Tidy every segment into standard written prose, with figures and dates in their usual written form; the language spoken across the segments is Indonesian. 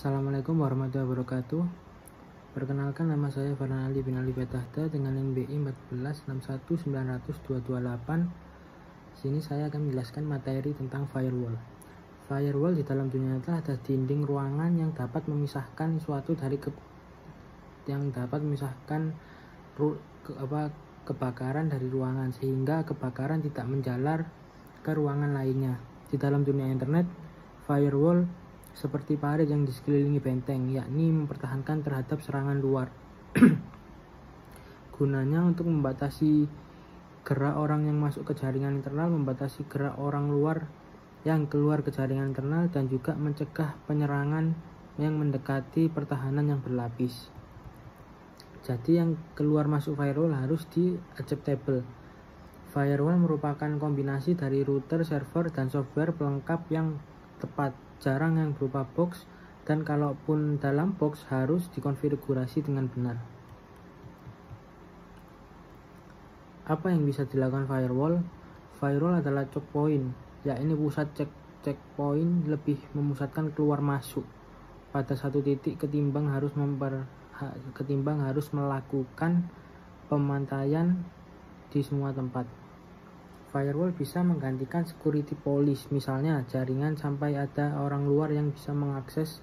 Assalamualaikum warahmatullahi wabarakatuh. Perkenalkan, nama saya Farhan Ali bin Ali Betahda dengan NBI 1461900228. Sini saya akan menjelaskan materi tentang firewall. Firewall di dalam dunia nyata adalah dinding ruangan yang dapat memisahkan kebakaran dari ruangan, sehingga kebakaran tidak menjalar ke ruangan lainnya. Di dalam dunia internet, firewall seperti parit yang disekelilingi benteng, yakni mempertahankan terhadap serangan luar. Gunanya untuk membatasi gerak orang yang masuk ke jaringan internal, membatasi gerak orang luar yang keluar ke jaringan internal, dan juga mencegah penyerangan yang mendekati pertahanan yang berlapis. Jadi yang keluar masuk firewall harus di-acceptable. Firewall merupakan kombinasi dari router, server, dan software pelengkap yang tepat, jarang yang berupa box, dan kalaupun dalam box harus dikonfigurasi dengan benar. Apa yang bisa dilakukan firewall? Firewall adalah choke point, yakni pusat checkpoint, lebih memusatkan keluar masuk pada satu titik ketimbang harus melakukan pemantaian di semua tempat. Firewall bisa menggantikan security police, misalnya jaringan sampai ada orang luar yang bisa mengakses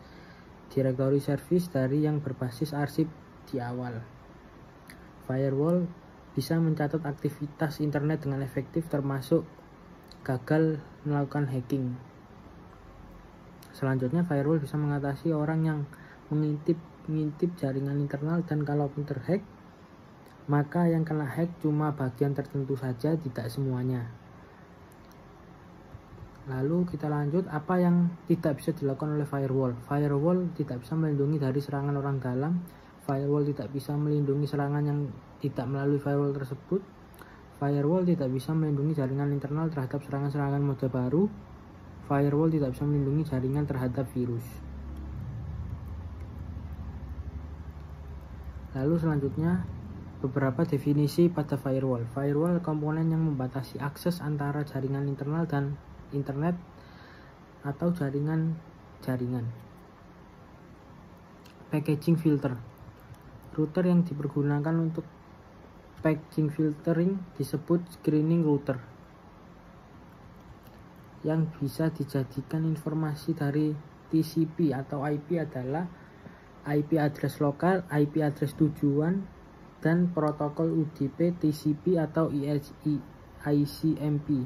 directory service dari yang berbasis arsip di awal. Firewall bisa mencatat aktivitas internet dengan efektif, termasuk gagal melakukan hacking. Selanjutnya, firewall bisa mengatasi orang yang mengintip jaringan internal, dan kalaupun terhack, maka yang kena hack cuma bagian tertentu saja, tidak semuanya. Lalu kita lanjut, apa yang tidak bisa dilakukan oleh firewall. Firewall tidak bisa melindungi dari serangan orang dalam. Firewall tidak bisa melindungi serangan yang tidak melalui firewall tersebut. Firewall tidak bisa melindungi jaringan internal terhadap serangan-serangan mode baru. Firewall tidak bisa melindungi jaringan terhadap virus. Lalu selanjutnya, beberapa definisi pada firewall. Firewall komponen yang membatasi akses antara jaringan internal dan internet atau jaringan-jaringan. Packaging filter. Router yang dipergunakan untuk packaging filtering disebut screening router, yang bisa dijadikan informasi dari TCP atau IP adalah IP address lokal, IP address tujuan, dan protokol UDP, TCP atau ICMP.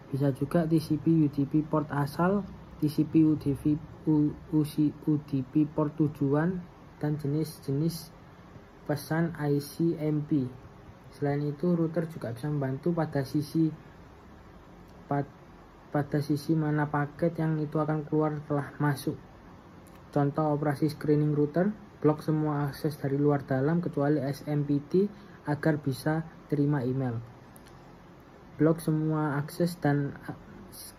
Bisa juga TCP UDP port asal, TCP UDP port tujuan, dan jenis-jenis pesan ICMP. Selain itu, router juga bisa membantu pada sisi mana paket yang itu akan keluar telah masuk. Contoh operasi screening router: blok semua akses dari luar dalam kecuali SMPT agar bisa terima email. Blok semua akses dan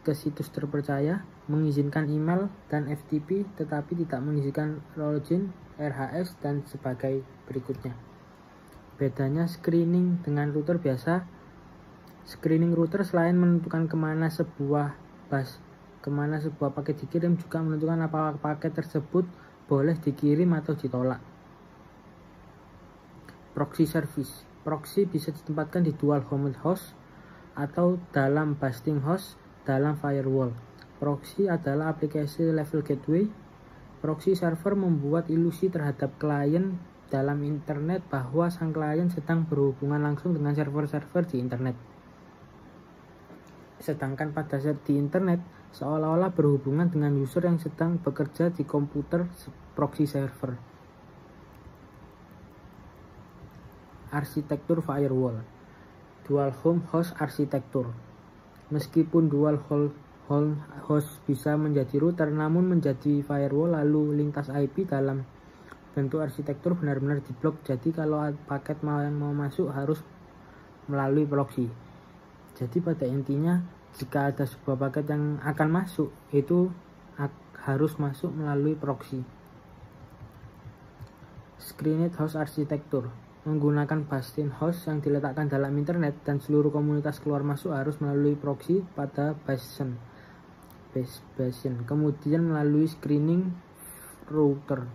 ke situs terpercaya, mengizinkan email dan FTP tetapi tidak mengizinkan login, RHS, dan sebagai berikutnya. Bedanya screening dengan router biasa. Screening router selain menentukan kemana sebuah paket dikirim, juga menentukan apakah paket tersebut boleh dikirim atau ditolak. Proxy service. Proxy bisa ditempatkan di dual home host atau dalam busting host dalam firewall. Proxy adalah aplikasi level gateway. Proxy server membuat ilusi terhadap klien dalam internet bahwa sang klien sedang berhubungan langsung dengan server-server di internet. Sedangkan pada saat di internet, seolah-olah berhubungan dengan user yang sedang bekerja di komputer proxy server. Arsitektur firewall. Dual home host arsitektur. Meskipun dual host bisa menjadi router, namun menjadi firewall lalu lintas IP dalam bentuk arsitektur benar-benar diblok. Jadi kalau paket yang mau masuk harus melalui proxy. Jadi pada intinya, jika ada sebuah paket yang akan masuk, itu harus masuk melalui proxy. Screened host arsitektur menggunakan bastion host yang diletakkan dalam internet, dan seluruh komunitas keluar masuk harus melalui proxy pada bastion. Kemudian melalui screening router.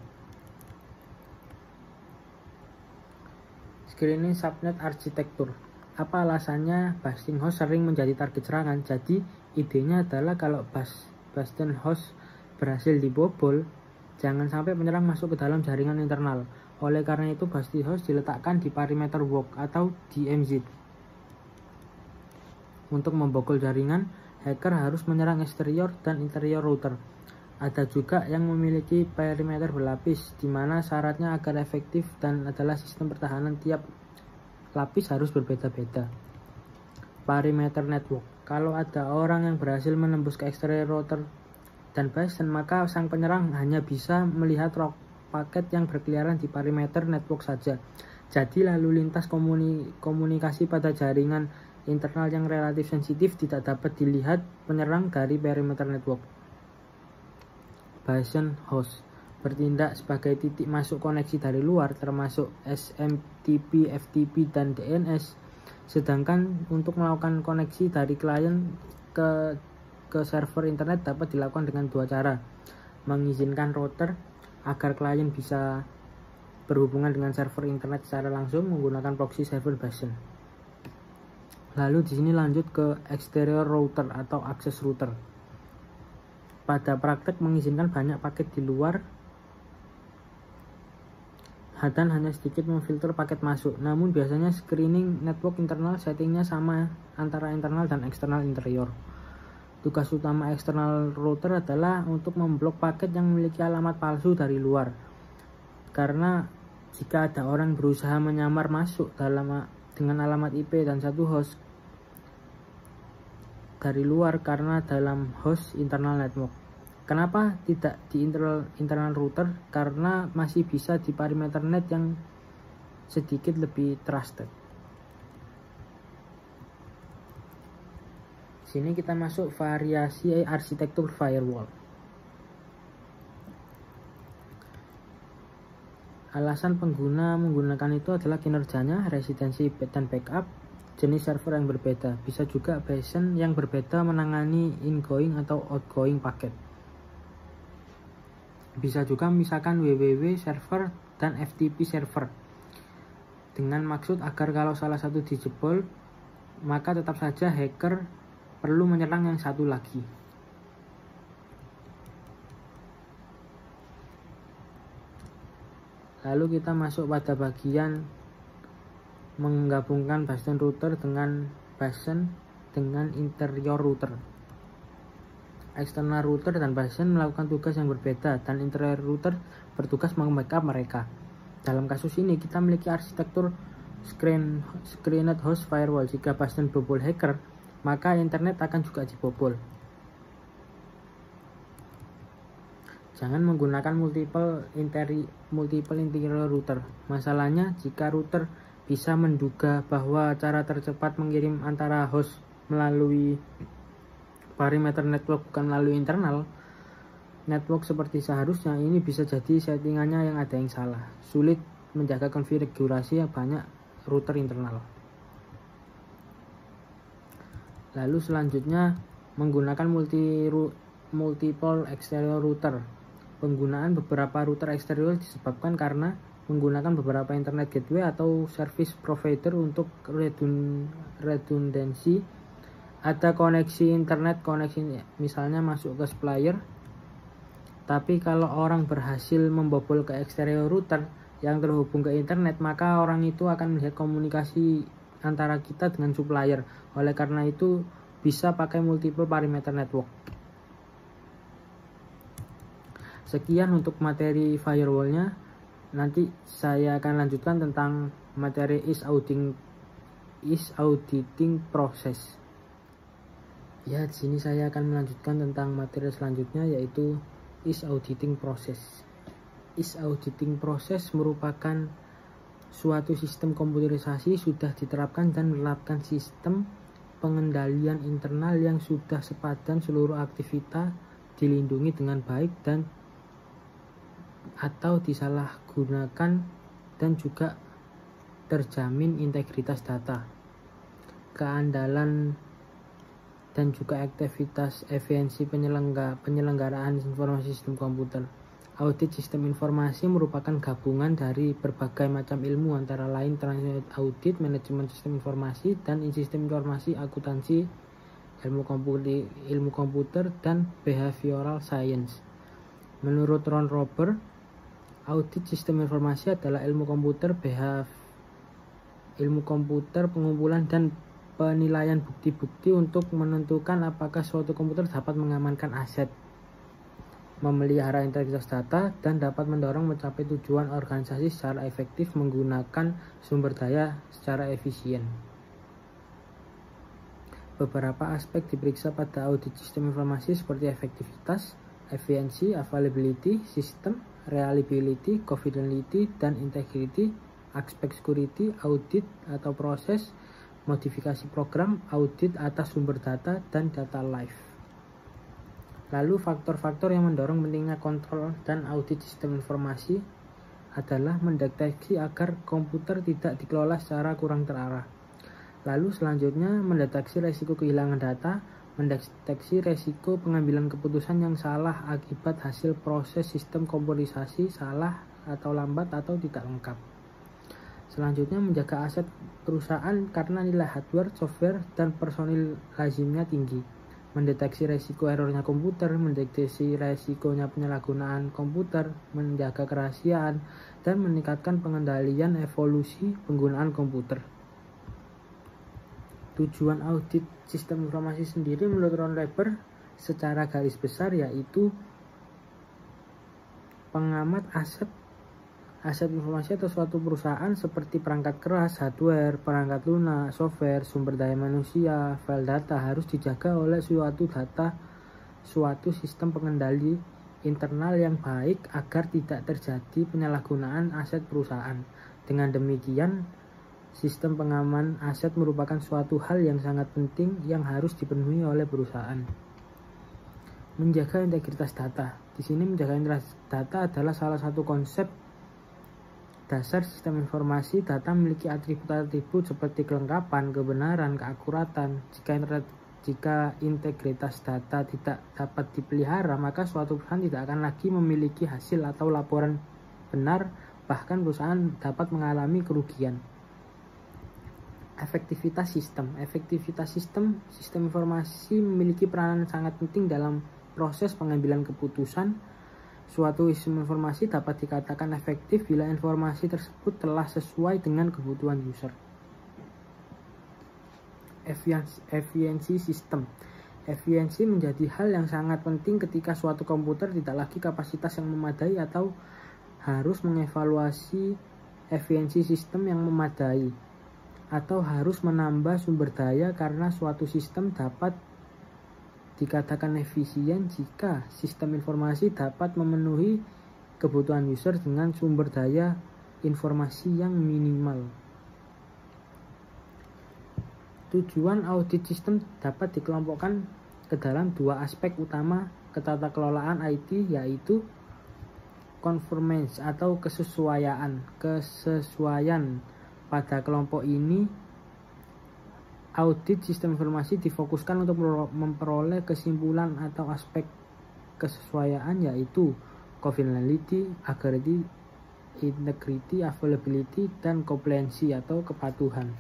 Screening subnet arsitektur. Apa alasannya Bastion host sering menjadi target serangan? Jadi idenya adalah kalau Bastion host berhasil dibobol, jangan sampai penyerang masuk ke dalam jaringan internal. Oleh karena itu, Bastion host diletakkan di perimeter walk atau DMZ. Untuk membobol jaringan, hacker harus menyerang eksterior dan interior router. Ada juga yang memiliki perimeter berlapis, di mana syaratnya agar efektif dan adalah sistem pertahanan tiap lapis harus berbeda-beda. Perimeter network. Kalau ada orang yang berhasil menembus ke eksterior router dan Bastion, maka sang penyerang hanya bisa melihat paket yang berkeliaran di perimeter network saja. Jadi lalu lintas komunikasi pada jaringan internal yang relatif sensitif tidak dapat dilihat penyerang dari perimeter network. Bastion host bertindak sebagai titik masuk koneksi dari luar, termasuk SMTP, FTP, dan DNS. Sedangkan untuk melakukan koneksi dari klien ke server internet dapat dilakukan dengan dua cara. Mengizinkan router agar klien bisa berhubungan dengan server internet secara langsung menggunakan proxy server Bastion. Lalu di sini lanjut ke exterior router atau access router. Pada praktek mengizinkan banyak paket di luar dan hanya sedikit memfilter paket masuk. Namun biasanya screening network internal settingnya sama antara internal dan eksternal interior. Tugas utama eksternal router adalah untuk memblok paket yang memiliki alamat palsu dari luar. Karena jika ada orang berusaha menyamar masuk dengan alamat IP dan satu host dari luar karena dalam host internal network. Kenapa tidak di internal router? Karena masih bisa di perimeter net yang sedikit lebih trusted. Sini kita masuk variasi arsitektur firewall. Alasan pengguna menggunakan itu adalah kinerjanya, residensi dan backup, jenis server yang berbeda. Bisa juga Bastion yang berbeda menangani ingoing atau outgoing paket. Bisa juga misalkan www server dan FTP server. Dengan maksud agar kalau salah satu dijebol, maka tetap saja hacker perlu menyerang yang satu lagi. Lalu kita masuk pada bagian menggabungkan Bastion router dengan Bastion dengan interior router. External router dan Bastion melakukan tugas yang berbeda dan interior router bertugas membackup mereka. Dalam kasus ini kita memiliki arsitektur screened host firewall. Jika Bastion bobol hacker, maka internet akan juga dibobol. Jangan menggunakan multiple interior router. Masalahnya jika router bisa menduga bahwa cara tercepat mengirim antara host melalui perimeter network bukan melalui internal network seperti seharusnya, ini bisa jadi settingannya yang ada yang salah. Sulit menjaga konfigurasi yang banyak router internal. Lalu selanjutnya menggunakan multiple exterior router. Penggunaan beberapa router eksterior disebabkan karena menggunakan beberapa internet gateway atau service provider untuk redundancy. Ada koneksi internet, misalnya masuk ke supplier. Tapi kalau orang berhasil membobol ke exterior router yang terhubung ke internet, maka orang itu akan melihat komunikasi antara kita dengan supplier. Oleh karena itu bisa pakai multiple perimeter network. Sekian untuk materi firewallnya. Nanti saya akan lanjutkan tentang materi is auditing process. Ya, di sini saya akan melanjutkan tentang materi selanjutnya, yaitu is auditing process. Is auditing process merupakan suatu sistem komputerisasi sudah diterapkan dan menerapkan sistem pengendalian internal yang sudah sepadan seluruh aktivitas dilindungi dengan baik dan atau disalahgunakan dan juga terjamin integritas data, keandalan dan juga aktivitas efisiensi penyelenggaraan informasi sistem komputer. Audit sistem informasi merupakan gabungan dari berbagai macam ilmu antara lain transaksi audit, manajemen sistem informasi, dan sistem informasi, akuntansi, ilmu komputer, dan behavioral science. Menurut Ron Robert, audit sistem informasi adalah ilmu komputer pengumpulan dan penilaian bukti-bukti untuk menentukan apakah suatu komputer dapat mengamankan aset, memelihara integritas data, dan dapat mendorong mencapai tujuan organisasi secara efektif menggunakan sumber daya secara efisien. Beberapa aspek diperiksa pada audit sistem informasi seperti efektivitas, efisiensi, availability, sistem, reliability, confidentiality, dan integrity, aspek security, audit atau proses, modifikasi program, audit atas sumber data, dan data live. Lalu faktor-faktor yang mendorong pentingnya kontrol dan audit sistem informasi adalah mendeteksi agar komputer tidak dikelola secara kurang terarah. Lalu selanjutnya mendeteksi resiko kehilangan data, mendeteksi resiko pengambilan keputusan yang salah akibat hasil proses sistem komputerisasi salah atau lambat atau tidak lengkap. Selanjutnya menjaga aset perusahaan karena nilai hardware, software, dan personil lazimnya tinggi. Mendeteksi resiko errornya komputer, mendeteksi resikonya penyalahgunaan komputer, menjaga kerahasiaan, dan meningkatkan pengendalian evolusi penggunaan komputer. Tujuan audit sistem informasi sendiri menurut Ron Robert secara garis besar yaitu pengamat aset informasi atau suatu perusahaan seperti perangkat keras, hardware, perangkat lunak, software, sumber daya manusia, file data harus dijaga oleh suatu sistem pengendali internal yang baik agar tidak terjadi penyalahgunaan aset perusahaan. Dengan demikian, sistem pengaman aset merupakan suatu hal yang sangat penting yang harus dipenuhi oleh perusahaan. Menjaga integritas data. Di sini menjaga integritas data adalah salah satu konsep dasar sistem informasi. Data memiliki atribut-atribut seperti kelengkapan, kebenaran, keakuratan. Jika integritas data tidak dapat dipelihara, maka suatu perusahaan tidak akan lagi memiliki hasil atau laporan benar, bahkan perusahaan dapat mengalami kerugian. Efektivitas sistem informasi memiliki peranan sangat penting dalam proses pengambilan keputusan. Suatu sistem informasi dapat dikatakan efektif bila informasi tersebut telah sesuai dengan kebutuhan user. Efisiensi sistem. Efisiensi menjadi hal yang sangat penting ketika suatu komputer tidak lagi kapasitas yang memadai atau harus mengevaluasi efisiensi sistem yang memadai, atau harus menambah sumber daya karena suatu sistem dapat dikatakan efisien jika sistem informasi dapat memenuhi kebutuhan user dengan sumber daya informasi yang minimal. Tujuan audit sistem dapat dikelompokkan ke dalam dua aspek utama ketata kelolaan IT, yaitu conformance atau kesesuaian. Pada kelompok ini, audit sistem informasi difokuskan untuk memperoleh kesimpulan atau aspek kesesuaian, yaitu confidentiality, integrity, availability, dan compliance atau kepatuhan.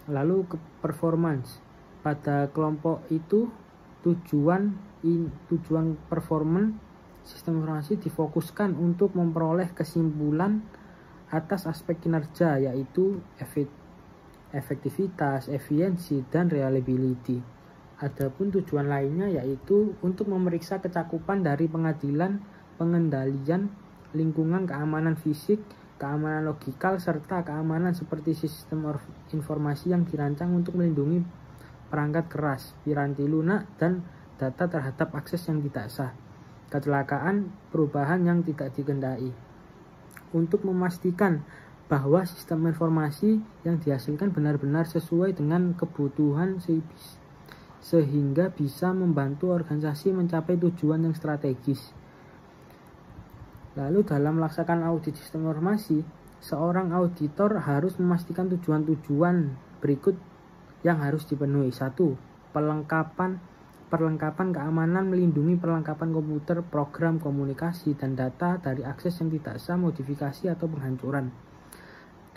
Lalu performance. Pada kelompok itu tujuan performance sistem informasi difokuskan untuk memperoleh kesimpulan atas aspek kinerja, yaitu efektivitas, efisiensi, dan reliability. Adapun tujuan lainnya yaitu untuk memeriksa kecakupan dari pengendalian lingkungan, keamanan fisik, keamanan logikal, serta keamanan seperti sistem informasi yang dirancang untuk melindungi perangkat keras, piranti lunak, dan data terhadap akses yang tidak sah, kecelakaan, perubahan yang tidak dikehendaki. Untuk memastikan bahwa sistem informasi yang dihasilkan benar-benar sesuai dengan kebutuhan sehingga bisa membantu organisasi mencapai tujuan yang strategis. Lalu dalam melaksanakan audit sistem informasi, seorang auditor harus memastikan tujuan-tujuan berikut yang harus dipenuhi. 1. Pelengkapan perlengkapan keamanan melindungi perlengkapan komputer, program, komunikasi, dan data dari akses yang tidak sah, modifikasi, atau penghancuran.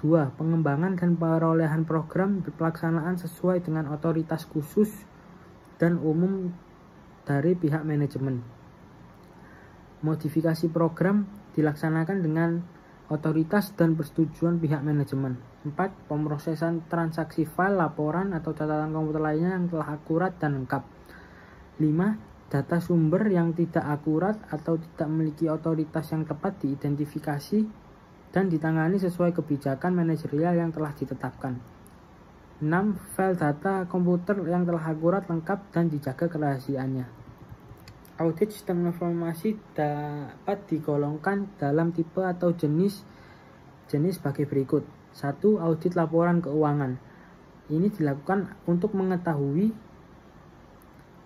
2. Pengembangan dan perolehan program pelaksanaan sesuai dengan otoritas khusus dan umum dari pihak manajemen. Modifikasi program dilaksanakan dengan otoritas dan persetujuan pihak manajemen. 4. Pemrosesan transaksi file, laporan, atau catatan komputer lainnya yang telah akurat dan lengkap. 5. Data sumber yang tidak akurat atau tidak memiliki otoritas yang tepat diidentifikasi dan ditangani sesuai kebijakan manajerial yang telah ditetapkan. 6. File data komputer yang telah akurat, lengkap, dan dijaga kerahasiaannya. Audit sistem informasi dapat digolongkan dalam tipe atau jenis sebagai berikut. 1. Audit laporan keuangan. Ini dilakukan untuk mengetahui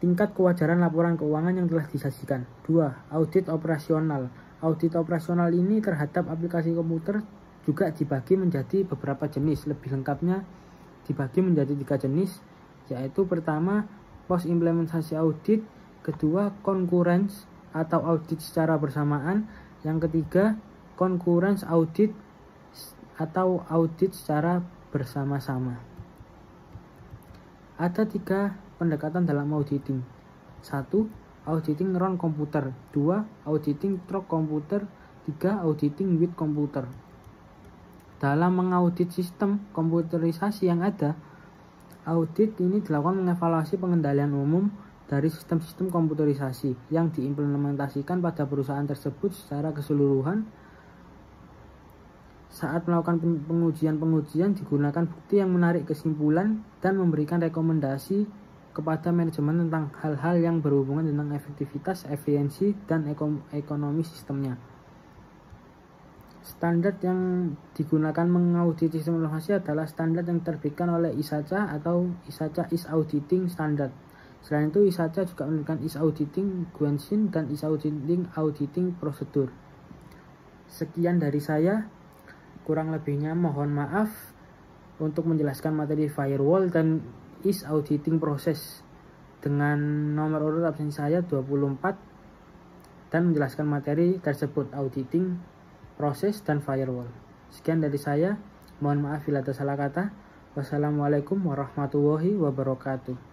tingkat kewajaran laporan keuangan yang telah disajikan. 2. Audit operasional. Audit operasional ini terhadap aplikasi komputer juga dibagi menjadi beberapa jenis. Lebih lengkapnya dibagi menjadi 3 jenis, yaitu pertama, post implementasi audit, kedua, concurrence atau audit secara bersamaan, yang ketiga, concurrence audit atau audit secara bersama-sama. Ada 3 pendekatan dalam auditing. 1. Auditing non komputer. 2. Auditing through komputer. 3. Auditing with komputer. Dalam mengaudit sistem komputerisasi yang ada, audit ini dilakukan mengevaluasi pengendalian umum dari sistem-sistem komputerisasi yang diimplementasikan pada perusahaan tersebut secara keseluruhan. Saat melakukan pengujian digunakan bukti yang menarik kesimpulan dan memberikan rekomendasi kepada manajemen tentang hal-hal yang berhubungan tentang efektivitas, efisiensi, dan ekonomi sistemnya. Standar yang digunakan mengaudit sistem informasi adalah standar yang diterbitkan oleh ISACA atau ISACA is Auditing Standard. Selain itu, ISACA juga menentukan is Auditing Guidelines dan is Auditing Procedure. Sekian dari saya, kurang lebihnya mohon maaf. Untuk menjelaskan materi firewall dan is auditing proses dengan nomor urut absen saya 24 dan menjelaskan materi tersebut, auditing proses dan firewall. Sekian dari saya, mohon maaf bila ada salah kata. Wassalamualaikum warahmatullahi wabarakatuh.